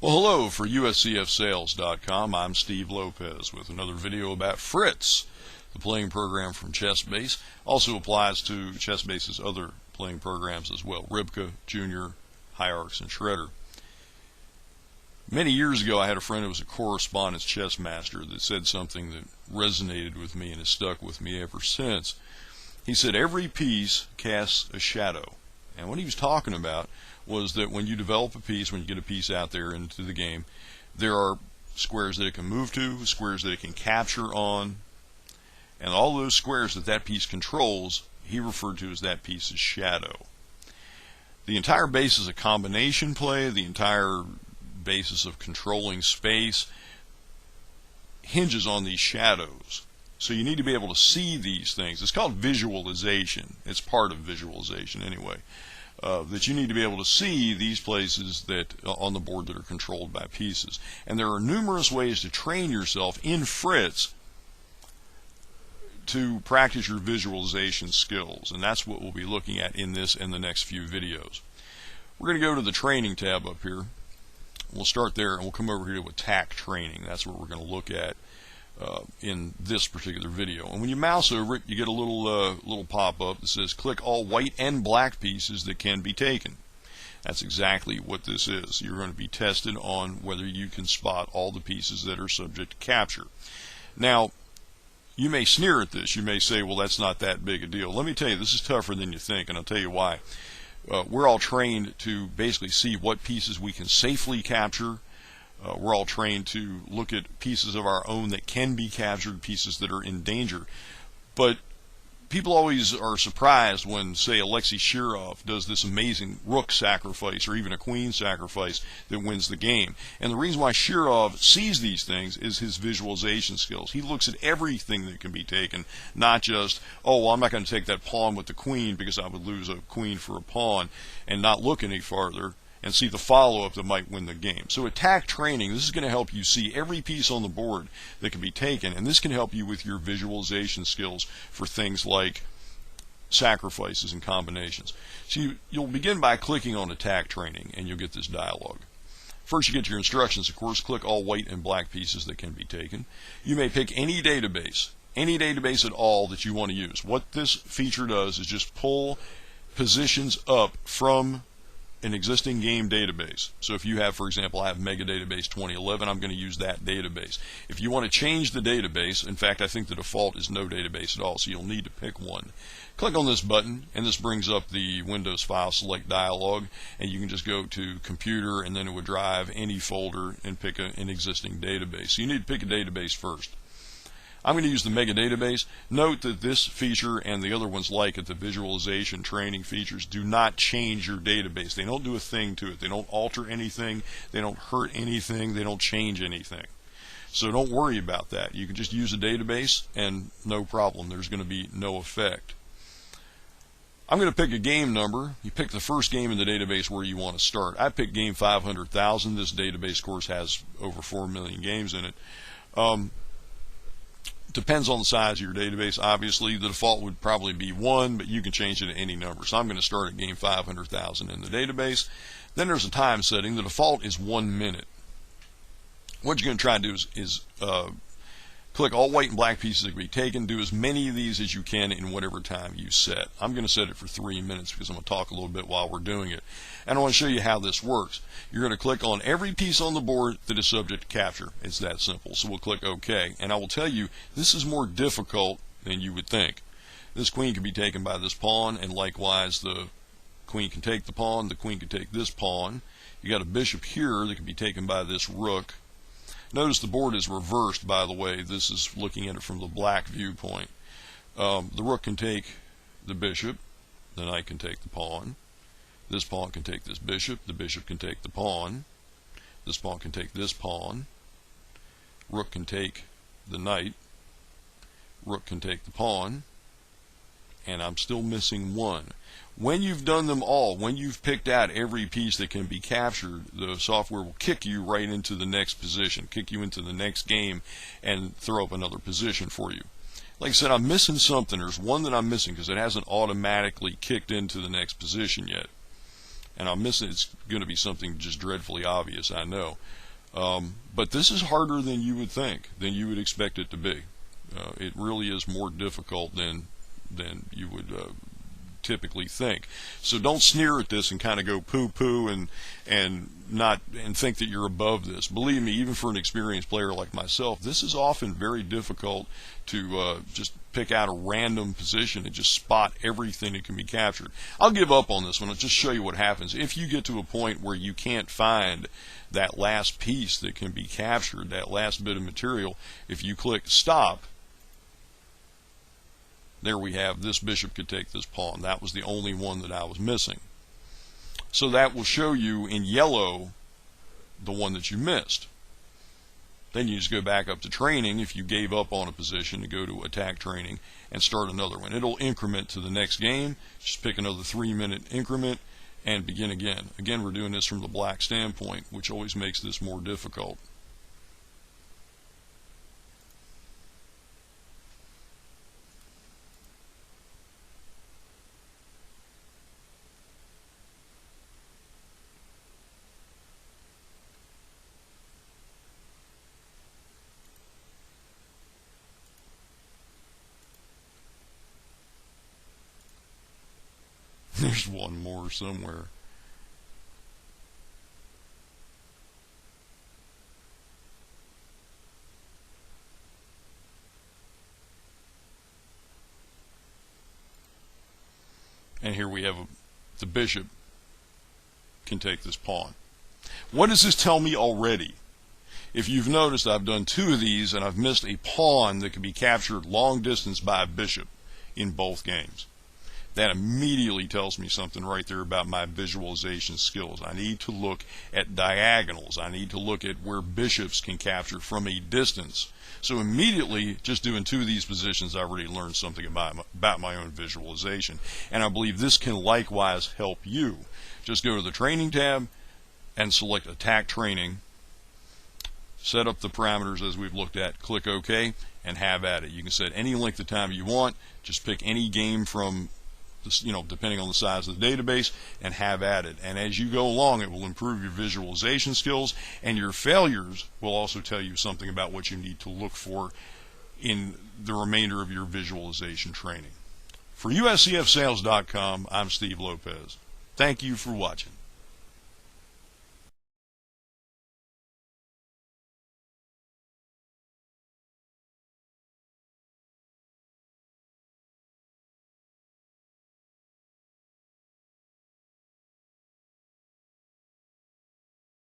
Well, hello, for USCFsales.com, I'm Steve Lopez with another video about Fritz, the playing program from ChessBase. Also applies to ChessBase's other playing programs as well, Ribka, Junior, Hierarchs, and Shredder. Many years ago, I had a friend who was a correspondence chess master that said something that resonated with me and has stuck with me ever since. He said, every piece casts a shadow. And what he was talking about was that when you develop a piece, when you get a piece out there into the game, there are squares that it can move to, squares that it can capture on, and all those squares that that piece controls, he referred to as that piece's shadow. The entire basis of combination play, the entire basis of controlling space, hinges on these shadows. So you need to be able to see these things. It's called visualization. It's part of visualization anyway. That you need to be able to see these places that on the board that are controlled by pieces. And there are numerous ways to train yourself in Fritz to practice your visualization skills. And that's what we'll be looking at in this and the next few videos. We're going to go to the training tab up here. We'll start there and we'll come over here to attack training. That's what we're going to look at in this particular video. And when you mouse over it, you get a little pop-up that says click all white and black pieces that can be taken. That's exactly what this is. You're going to be tested on whether you can spot all the pieces that are subject to capture. Now, you may sneer at this. You may say, well, that's not that big a deal. Let me tell you, this is tougher than you think, and I'll tell you why. We're all trained to basically see what pieces we can safely capture. We're all trained to look at pieces of our own that can be captured, pieces that are in danger. But people always are surprised when, say, Alexei Shirov does this amazing rook sacrifice or even a queen sacrifice that wins the game. And the reason why Shirov sees these things is his visualization skills. He looks at everything that can be taken, not just, oh, well, I'm not going to take that pawn with the queen because I would lose a queen for a pawn, and not look any farther and see the follow-up that might win the game. So attack training, this is going to help you see every piece on the board that can be taken, and this can help you with your visualization skills for things like sacrifices and combinations. So you'll begin by clicking on attack training, and you'll get this dialog. First, you get your instructions, of course. Click all white and black pieces that can be taken. You may pick any database at all that you want to use. What this feature does is just pull positions up from an existing game database. So if you have, for example, I have Mega Database 2011, I'm going to use that database. If you want to change the database, in fact, I think the default is no database at all, so you'll need to pick one. Click on this button, and this brings up the Windows File Select dialog, and you can just go to Computer, and then it would drive any folder and pick an existing database. So you need to pick a database first. I'm going to use the Mega Database. Note that this feature and the other ones like it, the visualization training features, do not change your database. They don't do a thing to it. They don't alter anything. They don't hurt anything. They don't change anything. So don't worry about that. You can just use a database and no problem. There's going to be no effect. I'm going to pick a game number. You pick the first game in the database where you want to start. I picked game 500,000. This database, of course, has over 4 million games in it. Depends on the size of your database. Obviously, the default would probably be 1, but you can change it to any number. So I'm going to start at game 500,000 in the database. Then there's a time setting. The default is 1 minute. What you're going to try to do is click all white and black pieces that can be taken. Do as many of these as you can in whatever time you set. I'm going to set it for 3 minutes because I'm going to talk a little bit while we're doing it. And I want to show you how this works. You're going to click on every piece on the board that is subject to capture. It's that simple. So we'll click OK. And I will tell you, this is more difficult than you would think. This queen can be taken by this pawn, and likewise the queen can take the pawn. The queen can take this pawn. You got a bishop here that can be taken by this rook. Notice the board is reversed, by the way. This is looking at it from the black viewpoint. The rook can take the bishop. The knight can take the pawn. This pawn can take this bishop. The bishop can take the pawn. This pawn can take this pawn. Rook can take the knight. Rook can take the pawn. And I'm still missing one. When you've done them all, when you've picked out every piece that can be captured, the software will kick you right into the next position, kick you into the next game, and throw up another position for you. Like I said, I'm missing something. There's one that I'm missing because it hasn't automatically kicked into the next position yet. And I'm missing, it's going to be something just dreadfully obvious, I know. But this is harder than you would think, than you would expect it to be. It really is more difficult than you would typically think. So don't sneer at this and kind of go poo-poo and think that you're above this. Believe me, even for an experienced player like myself, this is often very difficult to just pick out a random position and just spot everything that can be captured. I'll give up on this one. I'll just show you what happens. If you get to a point where you can't find that last piece that can be captured, that last bit of material, if you click stop, there we have, this bishop could take this pawn. That was the only one that I was missing. So that will show you in yellow the one that you missed. Then you just go back up to training if you gave up on a position, to go to attack training and start another one. It'll increment to the next game. Just pick another 3-minute increment and begin again. Again, we're doing this from the black standpoint, which always makes this more difficult. There's one more somewhere. And here we have the bishop can take this pawn. What does this tell me already? If you've noticed, I've done 2 of these and I've missed a pawn that can be captured long distance by a bishop in both games. That immediately tells me something right there about my visualization skills. I need to look at diagonals. I need to look at where bishops can capture from a distance. So immediately, just doing 2 of these positions, I already learned something about my own visualization. And I believe this can likewise help you. Just go to the training tab and select attack training. Set up the parameters as we've looked at. Click OK and have at it. You can set any length of time you want. Just pick any game from, depending on the size of the database, and have at it. And as you go along, it will improve your visualization skills, and your failures will also tell you something about what you need to look for in the remainder of your visualization training. For USCFsales.com, I'm Steve Lopez. Thank you for watching.